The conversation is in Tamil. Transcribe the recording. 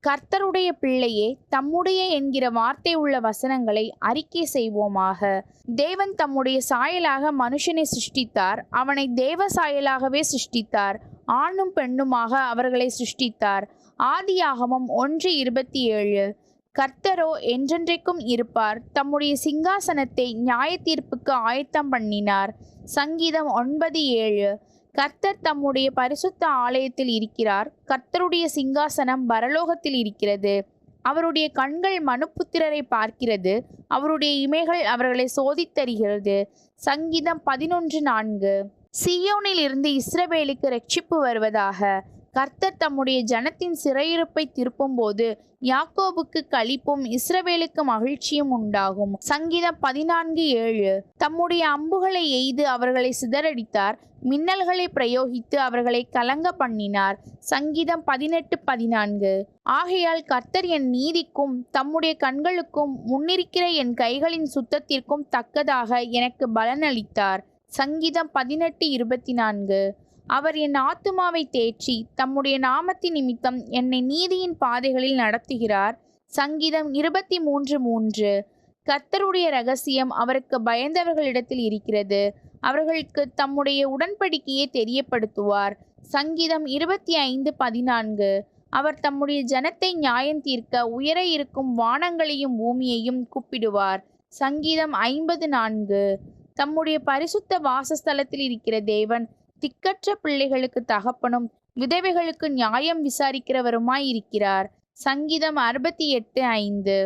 கர்த்தருடைய பிள்ளையே, தம்முடைய என்கிற வார்த்தை உள்ள வசனங்களை அறிக்கை செய்வோமாக. தேவன் தம்முடைய சாயலாக மனுஷனை சிருஷ்டித்தார். அவனை தேவ சாயலாகவே சிருஷ்டித்தார். ஆணும் பெண்ணுமாக அவர்களை சிருஷ்டித்தார். ஆதியாகமம் 1:27. கர்த்தரோ என்றென்றைக்கும் இருப்பார். தம்முடைய சிங்காசனத்தை நியாய தீர்ப்புக்கு ஆயத்தம் பண்ணினார். சங்கீதம் 9:7. கர்த்தர் தம்முடைய பரிசுத்த ஆலயத்தில் இருக்கிறார். கர்த்தருடைய சிங்காசனம் பரலோகத்தில் இருக்கிறது. அவருடைய கண்கள் மனுப்புத்திரரை பார்க்கிறது. அவருடைய இமைகள் அவர்களை சோதித்தறிகிறது. சங்கீதம் 11:4. சீயோனில் இருந்து இஸ்ரவேலுக்கு இரட்சிப்பு வருவதாக. கர்த்தர் தம்முடைய ஜனத்தின் சிறையிருப்பை திருப்பும் போது யாக்கோபுக்கு களிப்பும் இஸ்ரவேலுக்கு மகிழ்ச்சியும் உண்டாகும். சங்கீதம் 14:7. தம்முடைய அம்புகளை எய்து அவர்களை சிதறடித்தார். மின்னல்களை பிரயோகித்து அவர்களை கலங்க பண்ணினார். சங்கீதம் 18:14. ஆகையால் கர்த்தர் என் நீதிக்கும் தம்முடைய கண்களுக்கும் முன்னிருக்கிற என் கைகளின் சுத்தத்திற்கும் தக்கதாக எனக்கு பலனளித்தார். சங்கீதம் 18:24. அவர் என் ஆத்துமாவை தேற்றி தம்முடைய நாமத்தின் நிமித்தம் என்னை நீதியின் பாதைகளில் நடத்துகிறார். சங்கீதம் 23:3. கர்த்தருடைய இரகசியம் அவருக்கு பயந்தவர்களிடத்தில் இருக்கிறது. அவர்களுக்கு தம்முடைய உடன்படிக்கையை தெரியப்படுத்துவார். சங்கீதம் 25:14. அவர் தம்முடைய ஜனத்தை நியாயம் தீர்க்க உயர இருக்கும் வானங்களையும் பூமியையும் கூப்பிடுவார். சங்கீதம் 50:4. தம்முடைய பரிசுத்த வாசஸ்தலத்தில் இருக்கிற தேவன் திக்கற்ற பிள்ளைகளுக்கு தகப்பனும் விதவைகளுக்கு நியாயம் விசாரிக்கிறவருமாய் இருக்கிறார். சங்கீதம் 68:5.